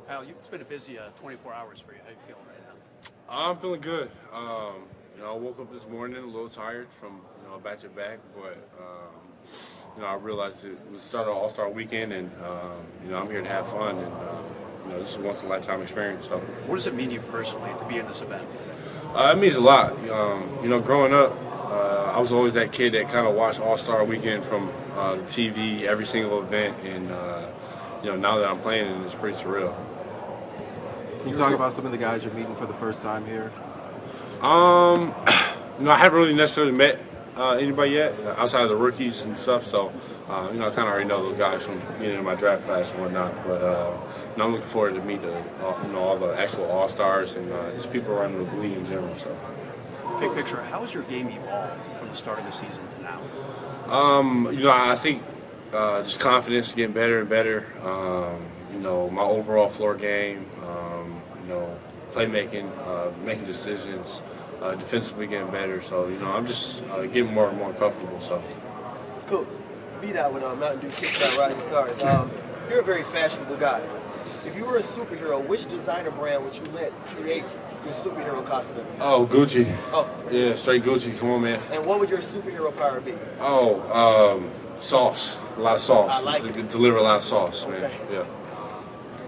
Kyle, it's been a busy 24 hours for you. How you feeling right now? I'm feeling good. I woke up this morning a little tired from back to back, but I realized it was start of All-Star weekend, and I'm here to have fun, and this is a once in a lifetime experience. So, What does it mean to you personally to be in this event? it means a lot. Growing up, I was always that kid that kind of watched All-Star weekend from the TV, every single event, and now that I'm playing, it's pretty surreal. Can you talk about some of the guys you're meeting for the first time here? I haven't really necessarily met anybody yet outside of the rookies and stuff. So, I kind of already know those guys from getting in my draft class and whatnot. But I'm looking forward to meet all the actual All Stars and just people around the league in general. So, Big picture, how has your game evolved from the start of the season to now? I think just confidence getting better and better. My overall floor game. Playmaking, making decisions, defensively getting better. So, I'm just getting more and more comfortable. So, Cool. Beat out with Mountain Dew kickstart rising stars. You're a very fashionable guy. If you were a superhero, which designer brand would you let create your superhero costume? oh, Gucci. Oh, Yeah, straight Gucci. Come on, man. and what would your superhero power be? Sauce. A lot of sauce. I like it. Deliver a lot of sauce, man. Okay. Yeah.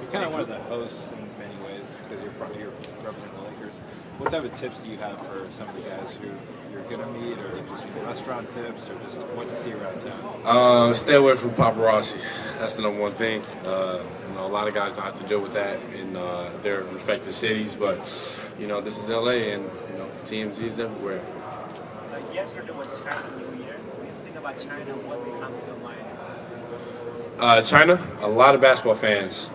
You're kind of one of the hosts in many ways because you're representing the Lakers. What type of tips do you have for some of the guys who you're going to meet, or just restaurant tips, or just what to see around town? Stay away from paparazzi. That's the number one thing. A lot of guys don't have to deal with that in their respective cities, but this is LA, and TMZ is everywhere. Yesterday was China New Year. What do you think about China? What's it come to your mind? China, a lot of basketball fans.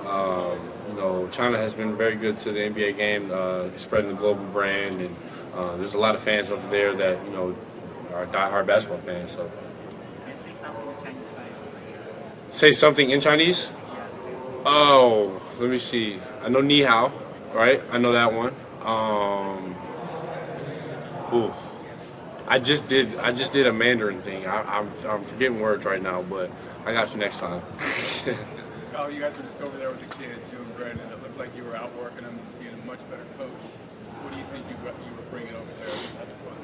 China has been very good to the NBA game, spreading the global brand, and there's a lot of fans over there that are diehard basketball fans. So, Can you say something in Chinese? say something in Chinese. Oh, let me see. I know ni hao, right? I know that one. Ooh, I just did a Mandarin thing. I'm forgetting words right now, but I got you next time. Oh, you guys were just over there with the kids, you and Brandon. It looked like you were outworking them, being a much better coach. What do you think you were bringing over there? That's what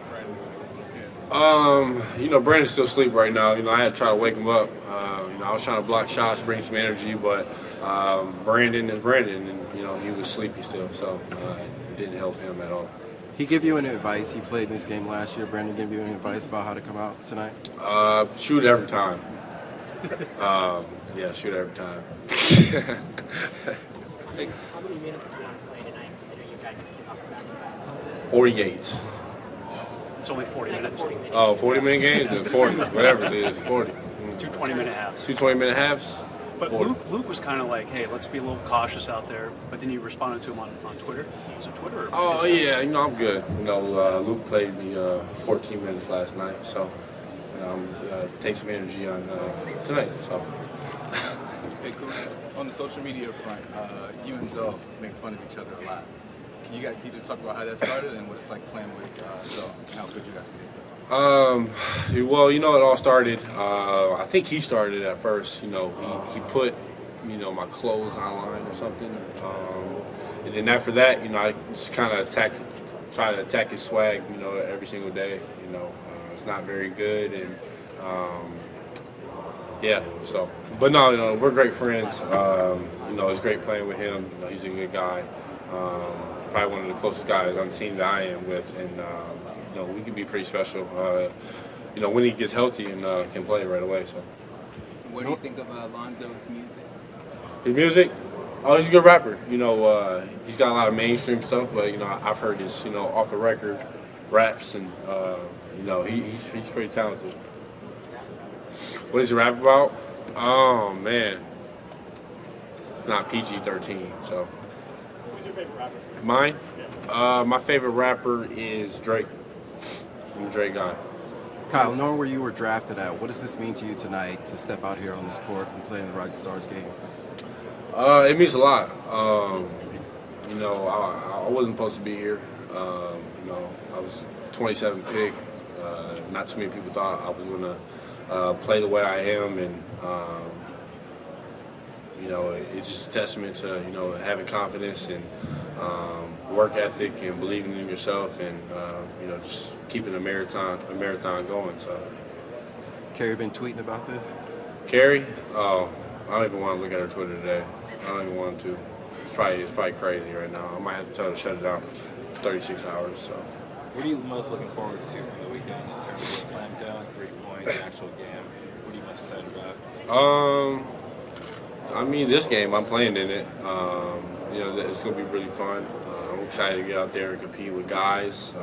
Brandon was with the kids. Brandon's still asleep right now. I had to try to wake him up. I was trying to block shots, bring some energy, but Brandon is Brandon, and he was sleepy still, so it didn't help him at all. He gave you any advice? He played this game last year. Brandon gave you any advice about how to come out tonight? Shoot every time. Yeah, shoot every time. How many minutes do you want to play tonight, considering you guys came off the back? 48. It's only 40 minutes. 40 minutes. Oh, 40-minute games? Then 40, whatever it is, 40. Two 20-minute halves. Two 20-minute halves? But 40. Luke was kind of like, hey, let's be a little cautious out there. But then you responded to him on Twitter. Was it Twitter? Or Oh, Instagram? yeah, I'm good. Luke played me 14 minutes last night, so I'm take some energy on tonight. So. Hey, cool. On the social media front, you and Zoe make fun of each other a lot. Can you just talk about how that started and what it's like playing with Zoe and how good you guys can be? Well, it all started. I think he started at first. He put, my clothes online or something. And then after that, I just kind of try to attack his swag, every single day. It's not very good, and yeah. So, but no, we're great friends. It's great playing with him. He's a good guy. Probably one of the closest guys on the team that I am with, and we can be pretty special. When he gets healthy and can play right away. So, What do you think of Lonzo's music? his music. Oh, he's a good rapper. He's got a lot of mainstream stuff, but I've heard his off the record raps, and he's pretty talented. What does he rap about? Oh man, it's not PG-13. So. Who's your favorite rapper? Mine? My favorite rapper is Drake. I'm a Drake guy. Kyle, knowing where you were drafted at, what does this mean to you tonight to step out here on this court and play in the Rising Stars game? It means a lot. I wasn't supposed to be here. I was 27th pick. Not too many people thought I was going to play the way I am, and you know, it's just a testament to, you know, having confidence and work ethic and believing in yourself and, you know, just keeping a marathon going. So. Kerry been tweeting about this? Carrie? Oh, I don't even want to look at her Twitter today. I don't even want to. It's probably crazy right now. I might have to tell her to shut it down for 36 hours. So. What are you most looking forward to for the weekend in terms of slam dunk, 3-point, the actual game? What are you most excited about? I mean, this game, I'm playing in it. You know, it's going to be really fun. I'm excited to get out there and compete with guys.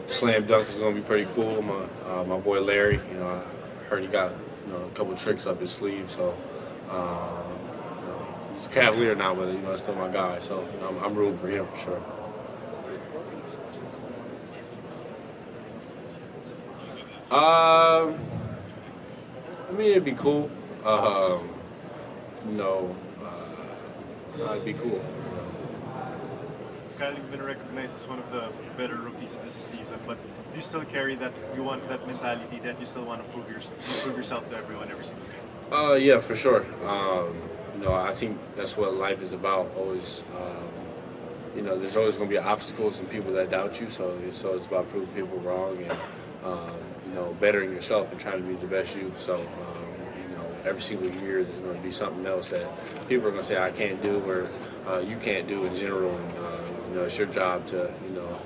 Slam dunk is going to be pretty cool. My boy Larry, you know, I heard he got, you know, a couple tricks up his sleeve. So you know, he's a Cavalier now, but you know, it's still my guy. So you know, I'm rooting for him for sure. I mean, it'd be cool. You know, it'd be cool. Kyle, you've been recognized as one of the better rookies this season, but you still carry that, you want that mentality that you still want to prove yourself to everyone every single game? Yeah, for sure. You know, I think that's what life is about. Always, you know, there's always going to be obstacles and people that doubt you. So it's about proving people wrong and you know, bettering yourself and trying to be the best you. So you know, every single year there's going to be something else that people are going to say I can't do or you can't do in general. And you know, it's your job to, you know,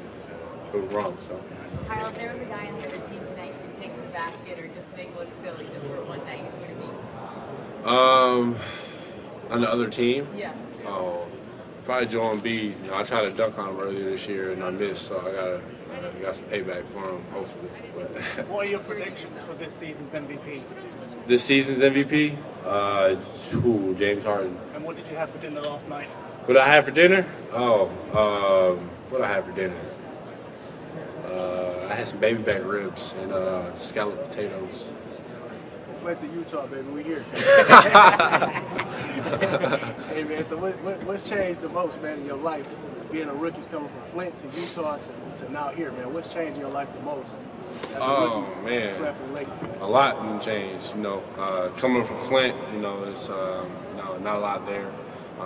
prove wrong. So. Kyle, if there was a guy on the other team tonight who could take to the basket or just make it look silly just for one night, who would it be? On the other team? Yeah. Oh, probably Joel Embiid. You know, I tried to dunk on him earlier this year and I missed, so I got some payback for him, hopefully. But what are your predictions for this season's MVP? This season's MVP? James Harden. And what did you have for dinner last night? What I had for dinner? What I had for dinner? I had some baby back ribs and scalloped potatoes. Flint to Utah, baby. We here. Hey, man, so what's changed the most, man, in your life? Being a rookie coming from Flint to Utah to now here, man. What's changed in your life the most? Man, a lot didn't change. You know, coming from Flint, you know, it's not a lot there. You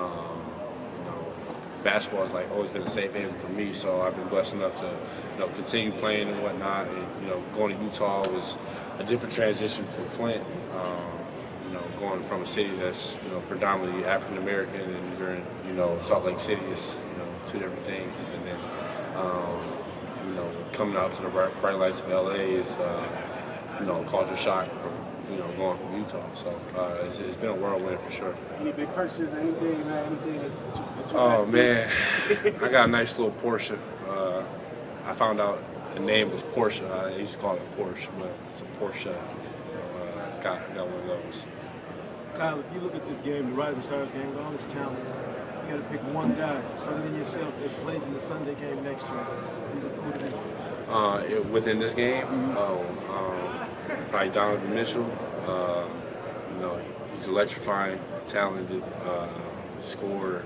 know, basketball has like always been a safe haven for me, so I've been blessed enough to, you know, continue playing and whatnot. And you know, going to Utah was a different transition from Flint. You know, going from a city that's, you know, predominantly African American, and you're in, you know, Salt Lake City, is, you know, two different things. And then you know, coming out to the bright lights of LA is, you know, a culture shock from, you know, going from Utah. So it's been a whirlwind for sure. Any big purchases, anything, man, anything that you Oh, man. I got a nice little Porsche. I found out the name was Porsche. I used to call it Porsche, but it's a Porsche. So got one of those. Kyle, if you look at this game, the Rising Stars game, all this talent, you got to pick one guy other than yourself that plays in the Sunday game next year. Who would it be? Within this game, probably Donovan Mitchell. You know, he's electrifying, talented, scorer,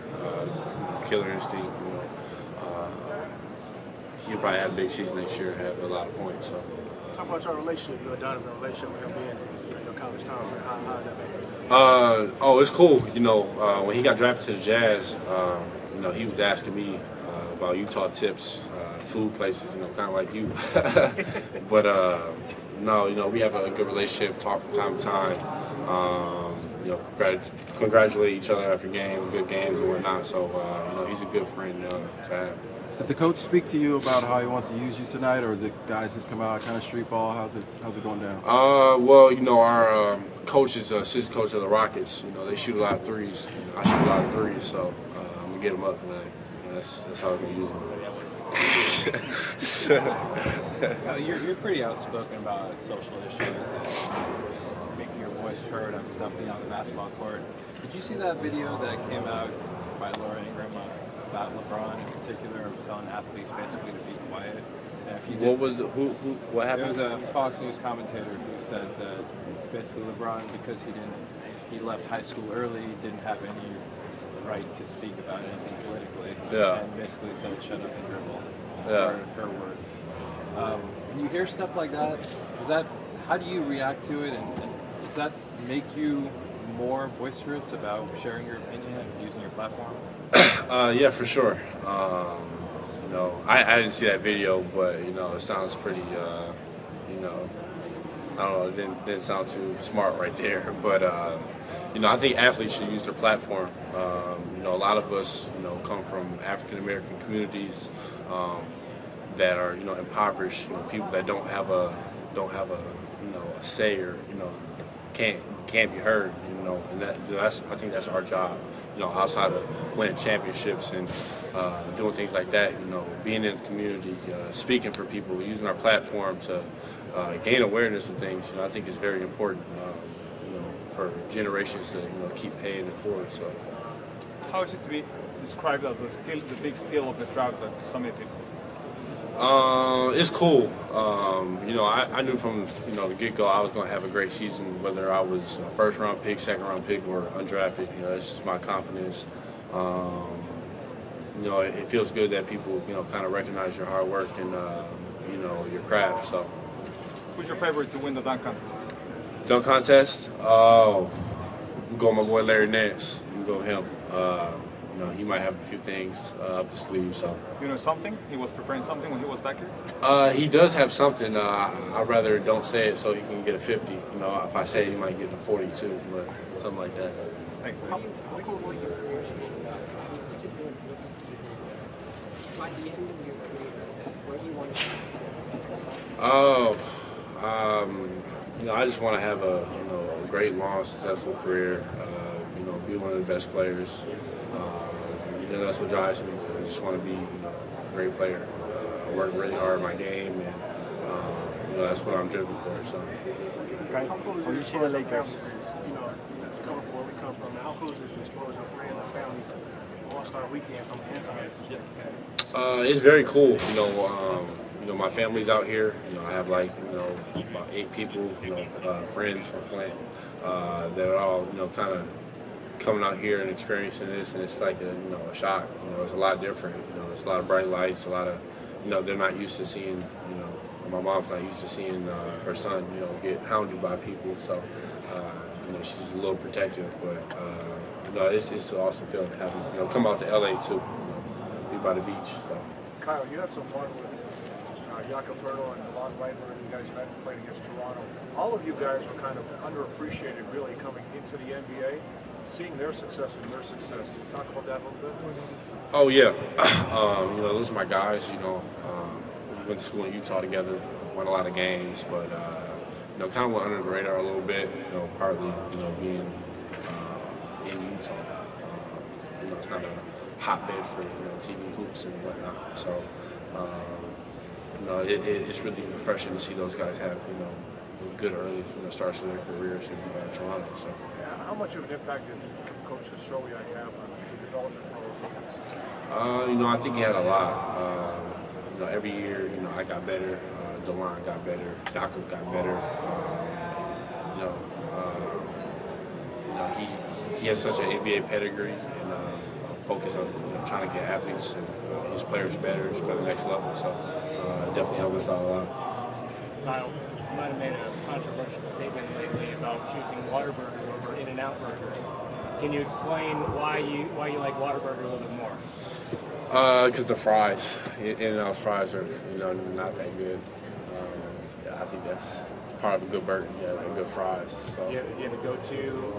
killer instinct. You know, he'll probably have a big season next year, have a lot of points. So. How about your relationship, your Donovan relationship with him being your college time? How does that make it? It's cool. You know, when he got drafted to the Jazz, you know, he was asking me about Utah tips, food places, you know, kind of like you. But no, you know, we have a good relationship, talk from time to time. You know, congratulate each other after games, good games and whatnot. So, you know, he's a good friend to have. Did the coach speak to you about how he wants to use you tonight, or is it guys just come out kind of street ball? How's it going down? Well, you know, our coach is assistant coach of the Rockets. You know, they shoot a lot of threes. You know, I shoot a lot of threes, so I'm gonna get them up tonight. You know, that's how I'm gonna use them. You're pretty outspoken about social issues and just making your voice heard on stuff beyond the basketball court. Did you see that video that came out by Laura Ingraham about LeBron in particular, telling athletes basically to be quiet? And if you did, what happened? There was a Fox News commentator who said that basically LeBron, because he left high school early, didn't have any right to speak about anything politically. Yeah. And basically said shut up and dribble. Yeah. Her words. When you hear stuff like that, how do you react to it, and does that make you more boisterous about sharing your opinion and using your platform? Yeah, for sure. You know, I didn't see that video, but you know, it sounds pretty. You know, I don't know. It didn't sound too smart right there. But you know, I think athletes should use their platform. You know, a lot of us, you know, come from African American communities that are, you know, impoverished. You know, people that don't have a you know, a say, or you know, can't be heard. You know, and I think that's our job. You know, outside of winning championships and doing things like that, you know, being in the community, speaking for people, using our platform to gain awareness of things, you know, I think is very important, you know, for generations to, you know, keep paying it forward. So, how is it to be described as the big steal of the draft that so many people? It's cool. You know, I knew from, you know, the get-go I was going to have a great season, whether I was a first-round pick, second-round pick, or undrafted. You know, it's just my confidence. You know, it feels good that people, you know, kind of recognize your hard work and, you know, your craft. So, who's your favorite to win the dunk contest? Dunk contest? Oh, I'm going my boy Larry Nance. I'm going him. You know, he might have a few things up his sleeve. So, you know something? He was preparing something when he was back here? He does have something. I'd rather don't say it so he can get a 50. You know, if I say it, he might get a 42, but something like that. Thanks. By the end of your career, where do you want to be? You know, I just want to have a, you know, a great, long, successful career. You know, be one of the best players. You know, that's what drives me. I just want to be, you know, a great player. I work really hard in my game, and you know, that's what I'm driven for. So. Right. How you see the Lakers? You know, coming from where we come from. How close is to expose your friends and family to All-Star Weekend from the inside? It's very cool. You know, my family's out here. You know, I have like, you know, about 8 people, you know, friends from Flint that are all, you know, kind of coming out here and experiencing this, and it's like a, you know, a shock. You know, it's a lot different. You know, it's a lot of bright lights, a lot of, you know, they're not used to seeing, you know, my mom's not used to seeing her son, you know, get hounded by people. So, you know, she's a little protective, but you know, it's an awesome feeling to have him, you know, come out to LA too, you know, be by the beach. So. Kyle, you had some fun with Jakob Poeltl and Lon Weidler, and you guys met and played against Toronto. All of you guys were kind of underappreciated, really, coming into the NBA. Seeing their success and your success, can you talk about that a little bit? Oh yeah, you know, those are my guys. You know, we went to school in Utah together, won a lot of games, but you know, kind of went under the radar a little bit. You know, partly, you know, being in Utah, you know, it's not a hotbed for, you know, TV hoops and whatnot. So, you know, it's really refreshing to see those guys have, you know, good early, you know, starts to their careers in Toronto. So. How much of an impact did Coach Castrolia have on the development program? You know, I think he had a lot. You know, every year, you know, I got better. Durant got better. Jakob got better. You know, he has such an NBA pedigree and focus on, you know, trying to get athletes and his players better for the next level. So definitely helped us out a lot. Kyle, you might have made a controversial statement lately about choosing Whataburger over In-N-Out Burger. Can you explain why you like Whataburger a little bit more? Because the fries, In-N-Out fries are, you know, not that good. Yeah, I think that's part of a good burger. Yeah, like good fries. So. You have a go-to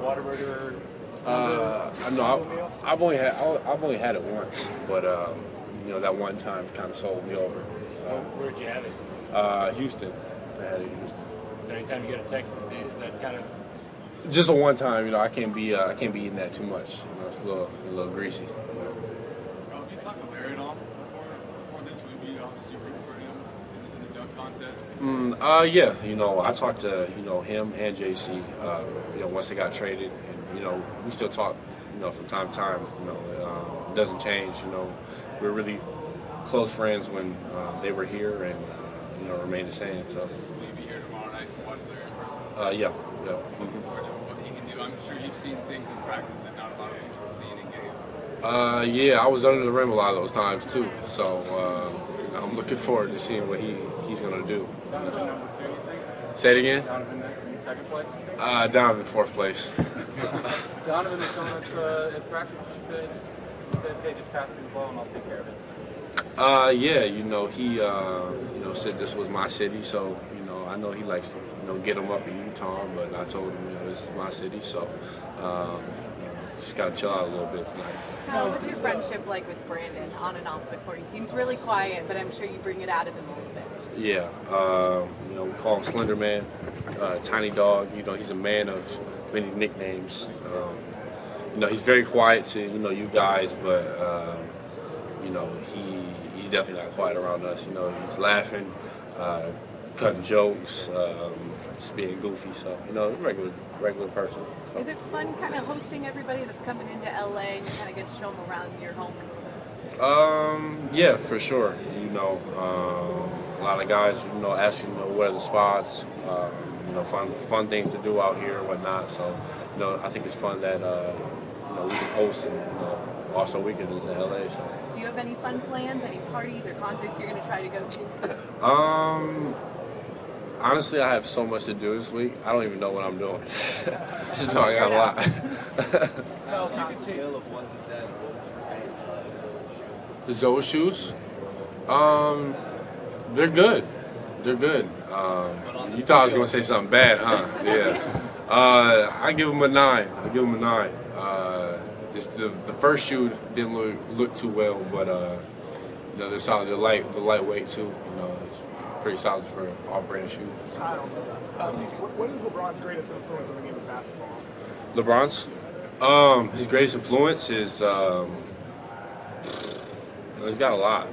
Whataburger? I know I've only had it once, but you know, that one time kind of sold me over. Where'd you have it? Houston. I had it in Houston. So anytime you go to Texas, is that kind of just a one time? You know, I can't be eating that too much. You know, it's a little greasy. Have you talked to Larry at all before this? Would you obviously root for him in the dunk contest? Yeah. You know, I talked to, you know, him and JC. You know, once they got traded, and you know, we still talk, you know, from time to time. You know, it doesn't change. You know, we're really close friends when they were here, and you know, remain the same. So. Will you be here tomorrow night to watch Larry in person? Yeah. Looking forward to what he can do. I'm sure you've seen things in practice that not a lot of people have seen in games. Yeah, I was under the rim a lot of those times too. So I'm looking forward to seeing what he's gonna do. Say it again. in second place? Down in fourth place. Donovan was showing us in practice. He said, "Hey, just pass me the ball and I'll take care of it." Yeah, he said this was my city, so I know he likes to get him up in Utah, but I told him this is my city, so just gotta chill out a little bit tonight. What's your friendship like with Brandon on and off the court? He seems really quiet, but I'm sure you bring it out of him a little bit. Yeah, we call him Slender Man, Tiny Dog. He's a man of many nicknames. He's very quiet to you guys, but he's definitely not quiet around us. He's laughing, cutting jokes, just being goofy. So regular person. Is it fun kind of hosting everybody that's coming into LA and you kind of get to show them around your home? Yeah, for sure. A lot of guys, asking, where are the spots, fun things to do out here and whatnot. So, I think it's fun that, we can host and, also weekends in LA. So. Do you have any fun plans, any parties or concerts you're going to try to go to? Honestly, I have so much to do this week. I don't even know what I'm doing. I got a lot. The Zoe shoes? They're good. They're good. You thought I was going to say something bad, huh? Yeah. I give them a 9. The first shoe didn't look too well, but they're solid. They're lightweight too. It's pretty solid for an off-brand shoe. So. What is LeBron's greatest influence on the game of basketball? LeBron's? His greatest influence is he's got a lot.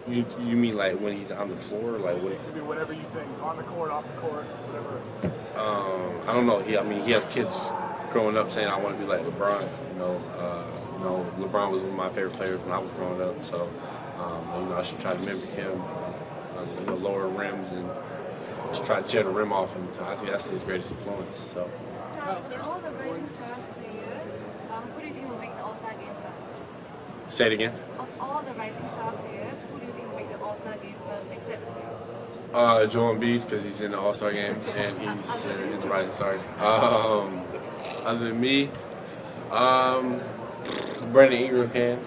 You mean like when he's on the floor, like what? It could be whatever you think, on the court, off the court, whatever. I don't know. He has kids growing up saying I want to be like LeBron. LeBron was one of my favorite players when I was growing up. So I should try to mimic him, lower rims and just try to tear the rim off him. I think that's his greatest influence. So. All the rising stars players, who do you think will make the All-Star game first? Say it again. Of all the rising star players, who do you think will make the All-Star game first, except you? Joel Embiid, because he's in the All-Star game and he's in the rising star. Other than me, Brandon Ingram can.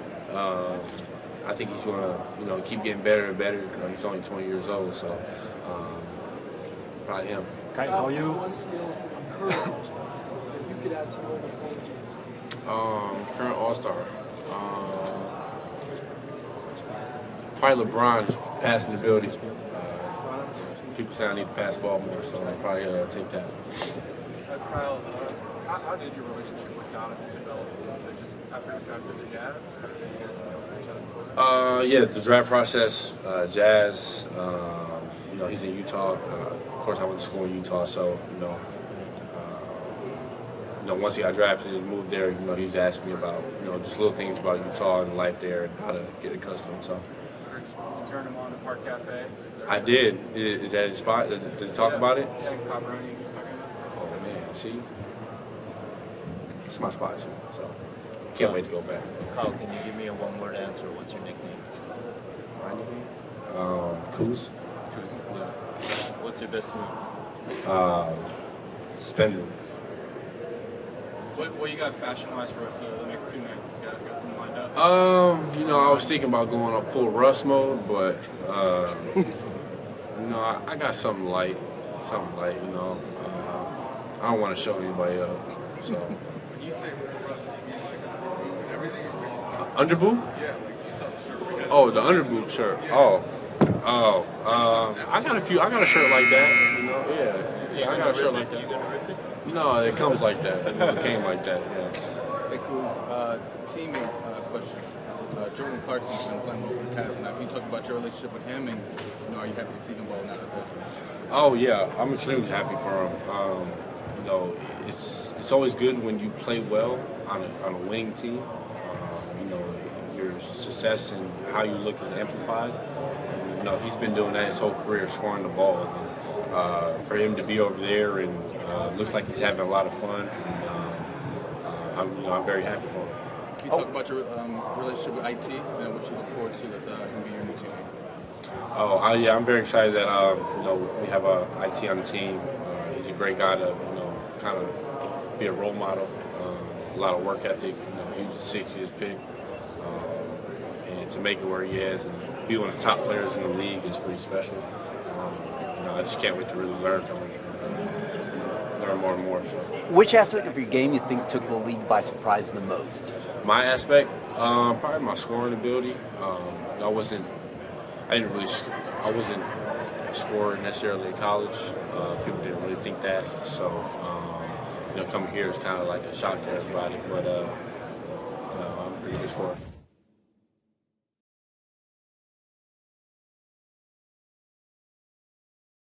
I think he's gonna, keep getting better and better. He's only 20 years old, so probably him. How are you? Current All-Star. Probably LeBron's passing ability. People say I need to pass the ball more, so I'll probably take that. Kyle, how did your relationship with Donovan develop? Just after you drafted the Jazz? Yeah, the draft process, Jazz. He's in Utah. Of course, I went to school in Utah, so once he got drafted and moved there, he was asking me about just little things about Utah and life there and how to get accustomed. So. You turned him on to Park Cafe. I did. Is that his spot? Does he talk about it? Yeah, Kahwi. Oh man, see, it's my spot too. So can't wait to go back. Kyle, can you give me a one-word answer? What's your nickname? My nickname? Kuz. Yeah. What's your best move? Spending. What you got fashion-wise for us the next 2 nights? You got something lined up? I was thinking about going up full Russ mode, but I got something light. I don't want to show anybody up. So. You say full Russ, you mean like everything? Underboot? Yeah, like you saw the shirt. Oh, the underboot shirt. Yeah. I got a shirt like that. Yeah, I got a shirt like that. You gonna rip it? No, it comes like that. It came like that. Yeah. Hey, Kuz, teammate question. Jordan Clarkson's been playing well for the Cavs now. Can you talk about your relationship with him, and are you happy to see him ball now? Oh yeah, I'm extremely happy for him. It's always good when you play well on a winning team. Your success and how you look is amplified. And, he's been doing that his whole career, scoring the ball. And, for him to be over there and looks like he's having a lot of fun. I'm very happy for him. Can you talk about your relationship with IT and what you look forward to with him being your new team? Yeah, I'm very excited that we have IT on the team. He's a great guy to kind of be a role model. A lot of work ethic. He was a 6 years pick, and to make it where he is and be one of the top players in the league is pretty special. I just can't wait to really learn from him, learn more and more. Which aspect of your game you think took the league by surprise the most? My aspect, probably my scoring ability. I wasn't a scorer necessarily in college. People didn't really think that. So, coming here is kind of like a shock to everybody. But I'm a pretty good scorer.